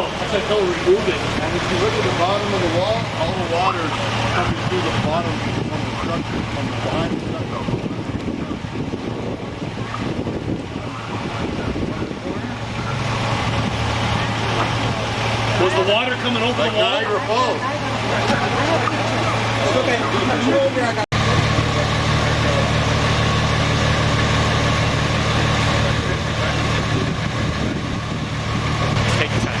That's until we remove it. And if you look at the bottom of the wall, all the water is coming through the bottom from the structure, from behind the structure. Was the water coming over Like the wall? Niagara Falls. Okay, Take your time.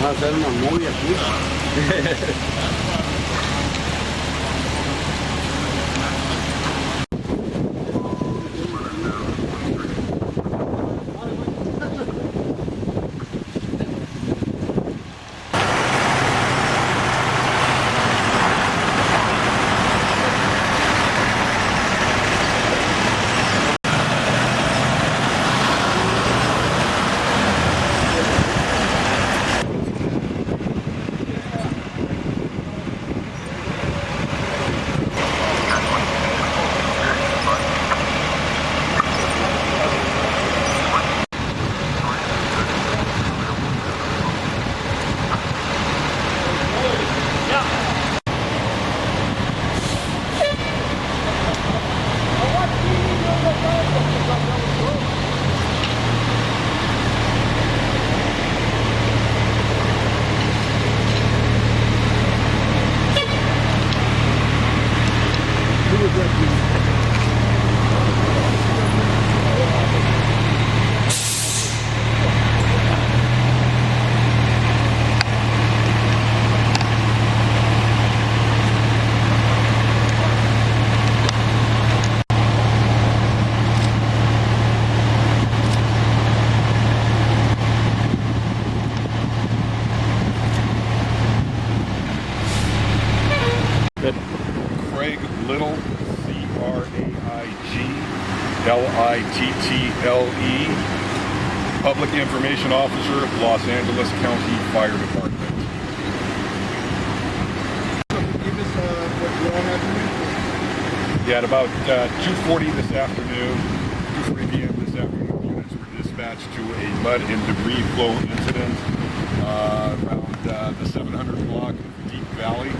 Va a ser una movie aquí. Craig Little, C-R-A-I-G-L-I-T-T-L-E, Public Information Officer, Los Angeles County Fire Department. Yeah, at about 2:40 this afternoon, 2:40 p.m. this afternoon, units were dispatched to a mud and debris flow incident around the 700 block of Deep Valley.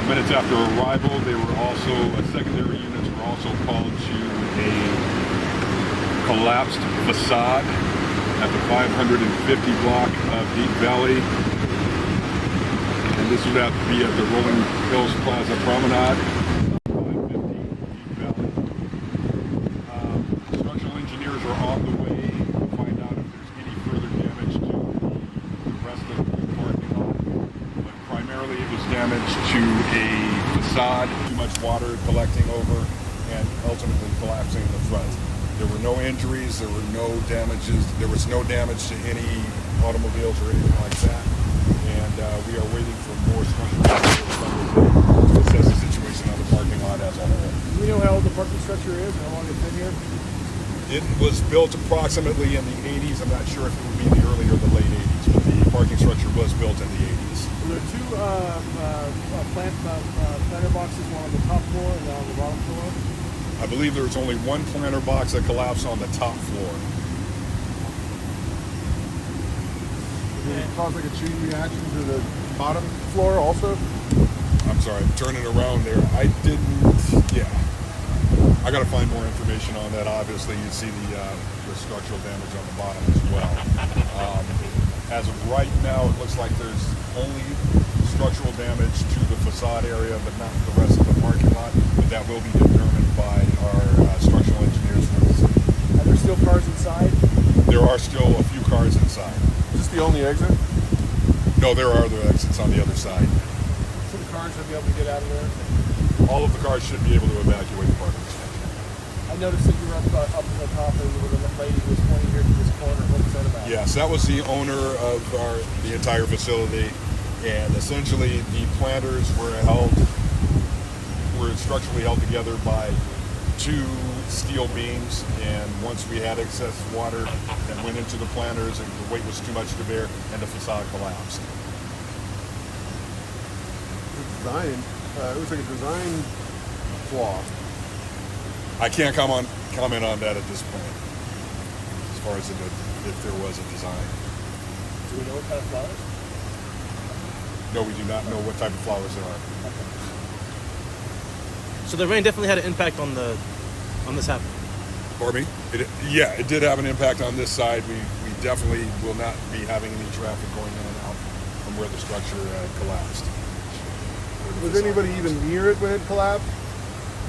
Minutes after arrival, they were also, secondary units were also called to a collapsed facade at the 550 block of Deep Valley. And this would have to be at the Rolling Hills Plaza Promenade. 550 Deep Valley. Structural engineers are on the way to find out if there's any further damage to the rest of the parking lot. But primarily it was damage to a facade, too much water collecting over, and ultimately collapsing in the front. There were no injuries, there were no damages, there was no damage to any automobiles or anything like that. And we are waiting for more structural engineers to assess the situation on the parking lot as a whole. do we know how old the parking structure is and how long it's been here? It was built approximately in the 80s. I'm not sure if it would be the early or the late 80s, but the parking structure was built in the 80s. Were there two planter boxes, one on the top floor and one on the bottom floor? I believe there was only one planter box that collapsed on the top floor. Did it cause like a chain reaction to the bottom floor also? I'm sorry, I'm turning around there. I didn't, yeah. I got to find more information on that. Obviously, you see the structural damage on the bottom as well. As of right now, it looks like there's only structural damage to the facade area, but not the rest of the parking lot. But that will be determined by our structural engineers from the city. Are there still still cars inside? There are still a few cars inside. Is this the only exit? No, there are other exits on the other side. So the cars will be able to get out of there? All of the cars should be able to evacuate the parking structure. I noticed that you were up in the top and there was a lady who was pointing here to this corner. What was that about? Yes, that was the owner of the entire facility, and essentially the planters were structurally held together by two steel beams, and once we had excess water that went into the planters and the weight was too much to bear, and the facade collapsed. Design. It was like a design flaw. I can't comment on that at this point, as far as if there was a design. Do we know what kind of flowers? No, we do not know what type of flowers there are. So the rain definitely had an impact on this happening. Pardon me? It did have an impact on this side. We definitely will not be having any traffic going in and out from where the structure collapsed. Was anybody even near it when it collapsed?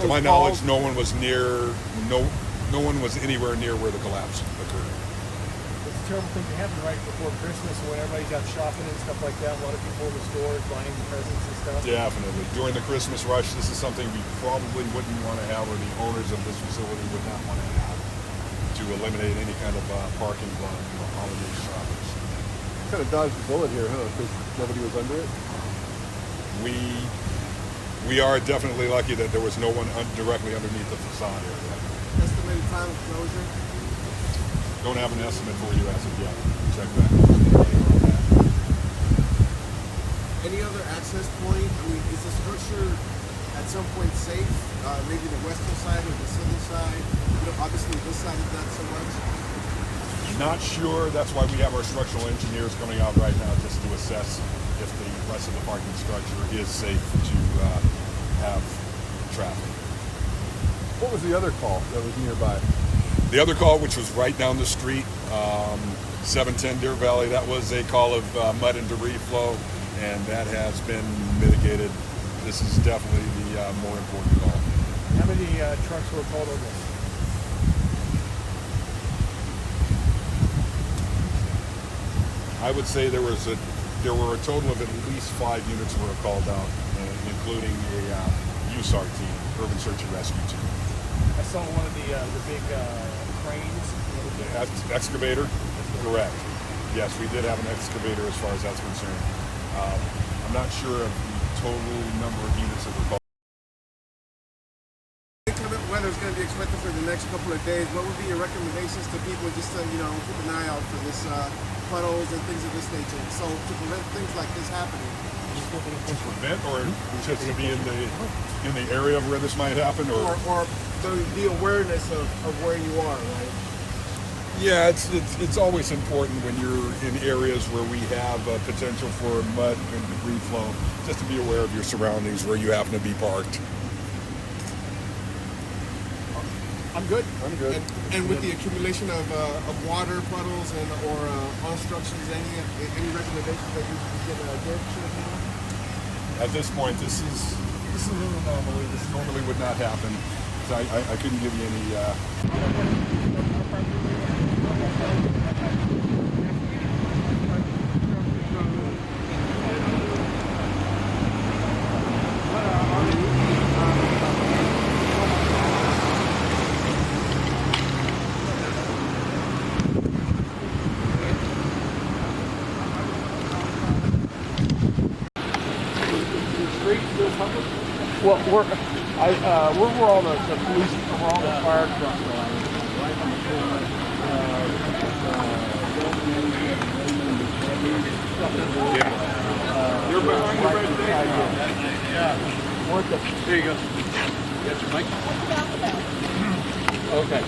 To my knowledge, no one was anywhere near where the collapse occurred. It's a terrible thing to happen right before Christmas when everybody's out shopping and stuff like that. A lot of people in the stores buying presents and stuff. Definitely. During the Christmas rush, this is something we probably wouldn't want to have, or the owners of this facility would not want to have, to eliminate any kind of parking for holiday shoppers. Kind of dodged the bullet here, huh? Because nobody was under it. We are definitely lucky that there was no one directly underneath the facade area. Estimated time of closure? Don't have an estimate for you as of yet. Check that. Any other access point? I mean, is the structure at some point safe? Maybe the western side or the southern side? You know, obviously this side is not so much. Not sure. That's why we have our structural engineers coming out right now just to assess if the rest of the parking structure is safe to have traffic. What was the other call that was nearby? The other call, which was right down the street, 710 Deer Valley, that was a call of mud and debris flow, and that has been mitigated. This is definitely the more important call. How many trucks were called on this? I would say there were a total of at least 5 units were called out, including a USAR team, Urban Search and Rescue team. I saw one of the big cranes. The excavator? Correct. Yes, we did have an excavator as far as that's concerned. I'm not sure of the total number of units that were called. Inclement weather is going to be expected for the next couple of days. What would be your recommendations to people just to, you know, keep an eye out for this puddles and things of this nature? So to prevent things like this happening. To prevent, or just to be in the area where this might happen, Or the awareness of where you are, right? Yeah, it's always important when you're in areas where we have potential for mud and debris flow, just to be aware of your surroundings where you happen to be parked. I'm good. I'm good. And with the accumulation of water puddles and or obstructions, any recommendations that you can give? At this point, this is an anomaly. This normally would not happen. So I couldn't give you any. Well, we're where all the police, where all the fire trucks are. Right on the corner. You're behind you right there. Yeah. There you go. Got your mic? Okay.